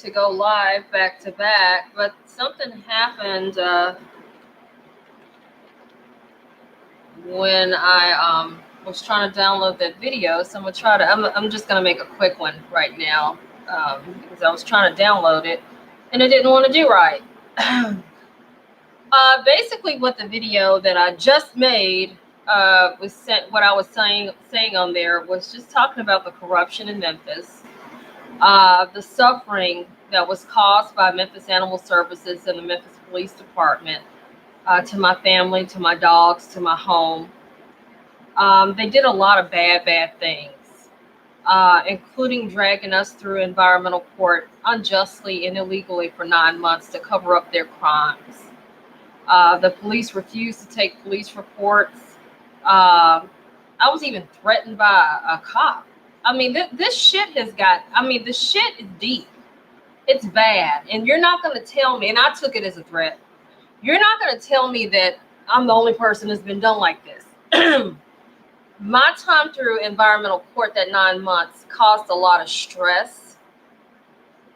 to go live back to back, but something happened when I was trying to download that video. So I'm gonna try to. I'm just gonna make a quick one right now because I was trying to download it and it didn't want to do right. Basically, what the video that I just made was sent. What I was saying on there was just talking about the corruption in Memphis, the suffering that was caused by Memphis Animal Services and the Memphis Police Department to my family, to my dogs, to my home. They did a lot of bad things, including dragging us through environmental court unjustly and illegally for 9 months to cover up their crimes. The police refused to take police reports. I was even threatened by a cop. I mean, this shit has got, I mean, the shit is deep. It's bad. And you're not going to tell me, and I took it as a threat, you're not going to tell me that I'm the only person that's been done like this. My time through environmental court, that 9 months, caused a lot of stress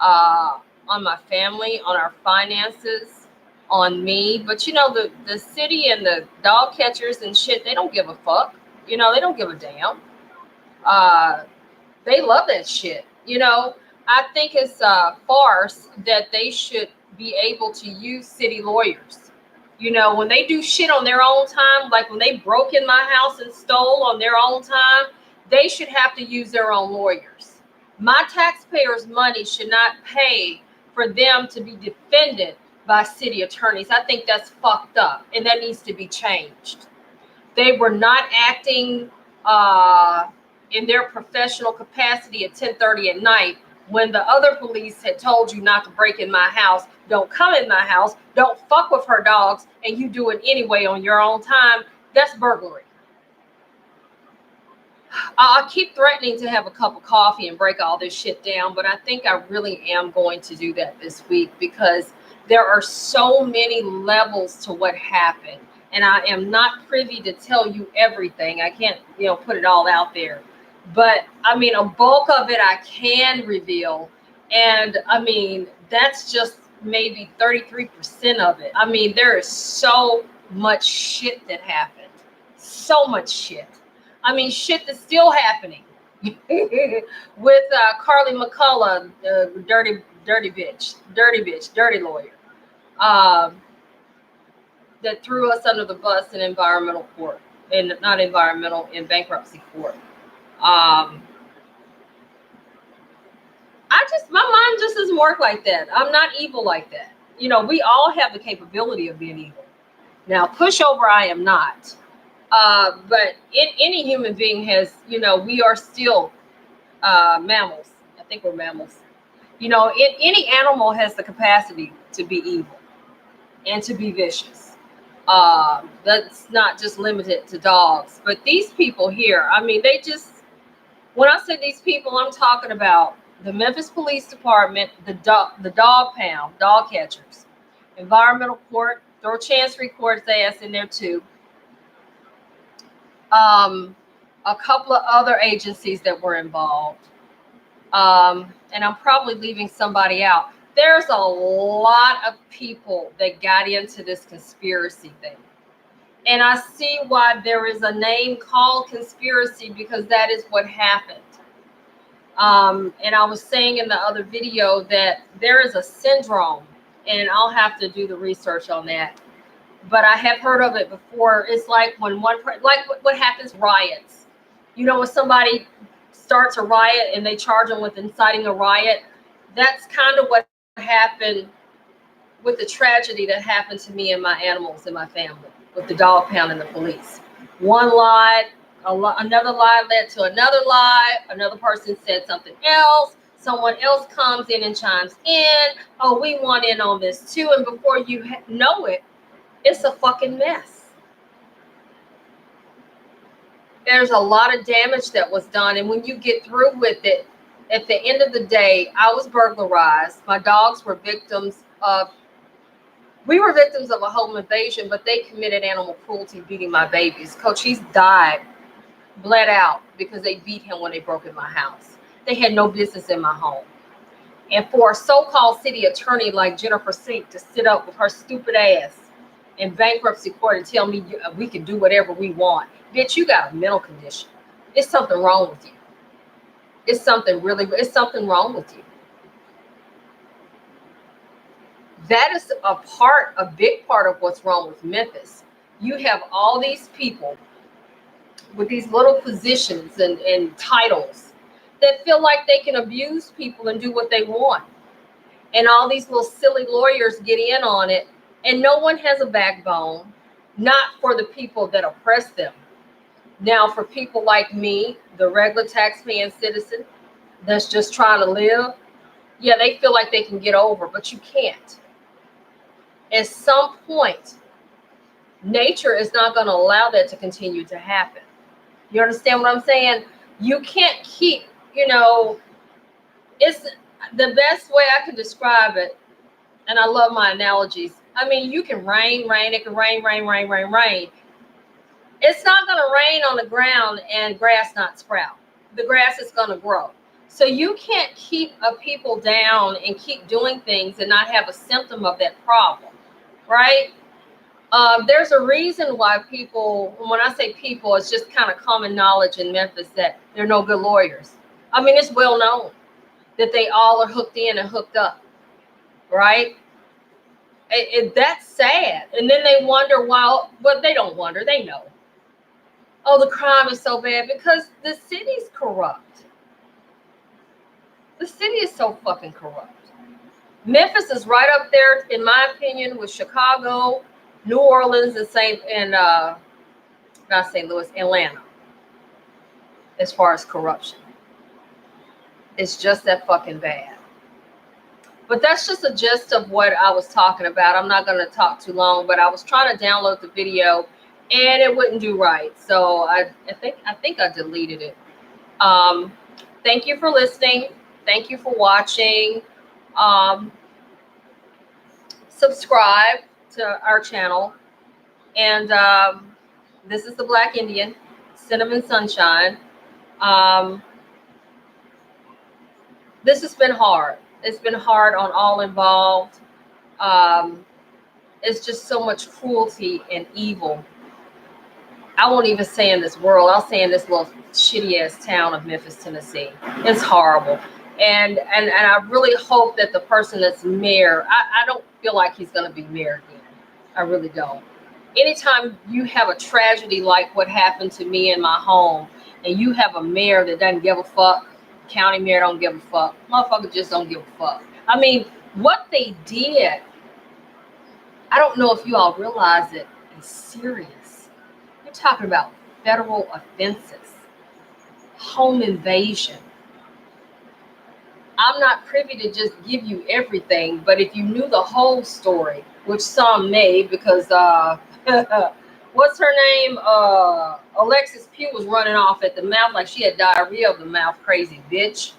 on my family, on our finances, on me. But you know, the city and the dog catchers and shit, they don't give a fuck. You know, they don't give a damn. They love that shit. You know, I think it's a farce that they should be able to use city lawyers. You know, when they do shit on their own time, like when they broke in my house and stole on their own time, they should have to use their own lawyers. My taxpayers' money should not pay for them to be defended by city attorneys. I think that's fucked up, and that needs to be changed. They were not acting in their professional capacity at 10:30 at night when the other police had told you not to break in my house, don't come in my house, don't fuck with her dogs, and you do it anyway on your own time. That's burglary. I keep threatening to have a cup of coffee and break all this shit down, but I think I really am going to do that this week because there are so many levels to what happened, and I am not privy to tell you everything. I can't, put it all out there. But I mean, a bulk of it I can reveal. And I mean, that's just maybe 33% of it. I mean, there is so much shit that happened. So much shit. I mean, shit that's still happening with Carly McCullough, the dirty bitch, dirty lawyer, that threw us under the bus in environmental court, and not environmental, in bankruptcy court. My mind just doesn't work like that. I'm not evil like that. You know, we all have the capability of being evil. Now, pushover, I am not. But any human being has, we are still mammals. I think we're mammals. Any animal has the capacity to be evil and to be vicious. That's not just limited to dogs. But these people here, I mean, when I say these people, I'm talking about the Memphis Police Department, the dog pound, dog catchers, environmental court, throw Chancery Court's ass in there too. A couple of other agencies that were involved. And I'm probably leaving somebody out. There's a lot of people that got into this conspiracy thing. And I see why there is a name called conspiracy, because that is what happened. And I was saying in the other video that there is a syndrome, and I'll have to do the research on that. But I have heard of it before. It's like when what happens, riots. When somebody starts a riot and they charge them with inciting a riot, that's kind of what happened with the tragedy that happened to me and my animals and my family, with the dog pound and the police. One lied, another lie led to another lie, another person said something else, someone else comes in and chimes in, oh, we want in on this too, and before you know it, it's a fucking mess. There's a lot of damage that was done, and when you get through with it, at the end of the day, I was burglarized. My dogs were we were victims of a home invasion, but they committed animal cruelty, beating my babies. Cochise died, bled out, because they beat him when they broke in my house. They had no business in my home. And for a so-called city attorney like Jennifer Sink to sit up with her stupid ass in bankruptcy court and tell me we can do whatever we want. Bitch, you got a mental condition. It's something wrong with you. It's something wrong with you. That is a big part of what's wrong with Memphis. You have all these people with these little positions and titles that feel like they can abuse people and do what they want. And all these little silly lawyers get in on it, and no one has a backbone, not for the people that oppress them. Now, for people like me, the regular taxpaying citizen that's just trying to live, yeah, they feel like they can get over, but you can't. At some point, nature is not going to allow that to continue to happen. You understand what I'm saying? You can't keep, it's the best way I can describe it, and I love my analogies. I mean, you can rain, it can rain. It's not going to rain on the ground and grass not sprout. The grass is going to grow. So you can't keep people down and keep doing things and not have a symptom of that problem, right? There's a reason why people, when I say people, it's just kind of common knowledge in Memphis that there are no good lawyers. I mean, it's well known that they all are hooked in and hooked up, right? That's sad. And then they wonder why, well, they don't wonder, they know. Oh, the crime is so bad because the city's corrupt. The city is so fucking corrupt. Memphis is right up there, in my opinion, with Chicago, New Orleans, and not St. Louis, Atlanta, as far as corruption. It's just that fucking bad. But that's just a gist of what I was talking about. I'm not going to talk too long, but I was trying to download the video and it wouldn't do right. So I think I deleted it. Thank you for listening. Thank you for watching. Subscribe to our channel. And this is the Black Indian, Cinnamon Sunshine. This has been hard. It's been hard on all involved. It's just so much cruelty and evil. I won't even say in this world. I'll say in this little shitty ass town of Memphis, Tennessee. It's horrible. And I really hope that the person that's mayor, I don't feel like he's going to be mayor again. I really don't. Anytime you have a tragedy like what happened to me in my home, and you have a mayor that doesn't give a fuck, county mayor don't give a fuck, motherfucker just don't give a fuck. I mean, what they did, I don't know if you all realize it, is serious. You're talking about federal offenses, home invasion. I'm not privy to just give you everything, but if you knew the whole story, which some may, because what's her name? Alexis Pugh was running off at the mouth like she had diarrhea of the mouth, crazy bitch.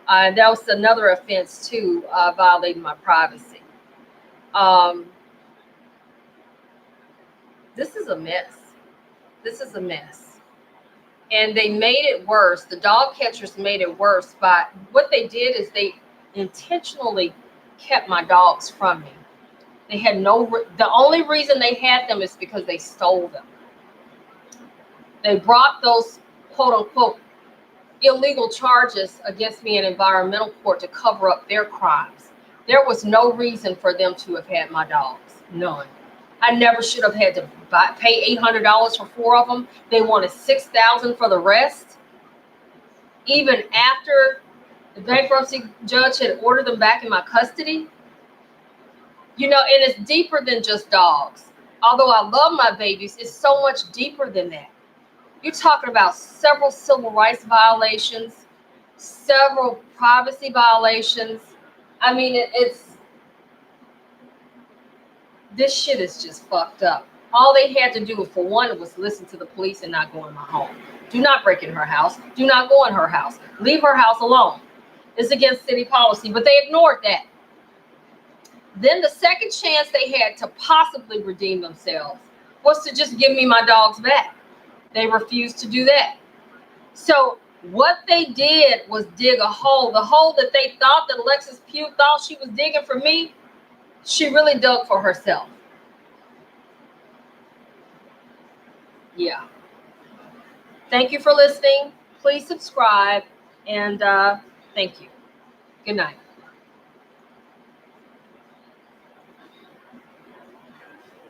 That was another offense too, violating my privacy. This is a mess. This is a mess. And they made it worse. The dog catchers made it worse by what they did is they intentionally kept my dogs from me. They had the only reason they had them is because they stole them. They brought those quote unquote illegal charges against me in environmental court to cover up their crimes. There was no reason for them to have had my dogs. None. I never should have had to pay $800 for 4 of them. They wanted $6,000 for the rest. Even after the bankruptcy judge had ordered them back in my custody. You know, and it's deeper than just dogs. Although I love my babies, it's so much deeper than that. You're talking about several civil rights violations, several privacy violations. I mean, this shit is just fucked up. All they had to do for one was listen to the police and not go in my home. Do not break in her house. Do not go in her house. Leave her house alone. It's against city policy, but they ignored that. Then the second chance they had to possibly redeem themselves was to just give me my dogs back. They refused to do that. So What they did was dig a hole. The hole that they thought that Alexis Pugh thought she was digging for me, she really dug for herself. Yeah. Thank you for listening. Please subscribe, and thank you. Good night.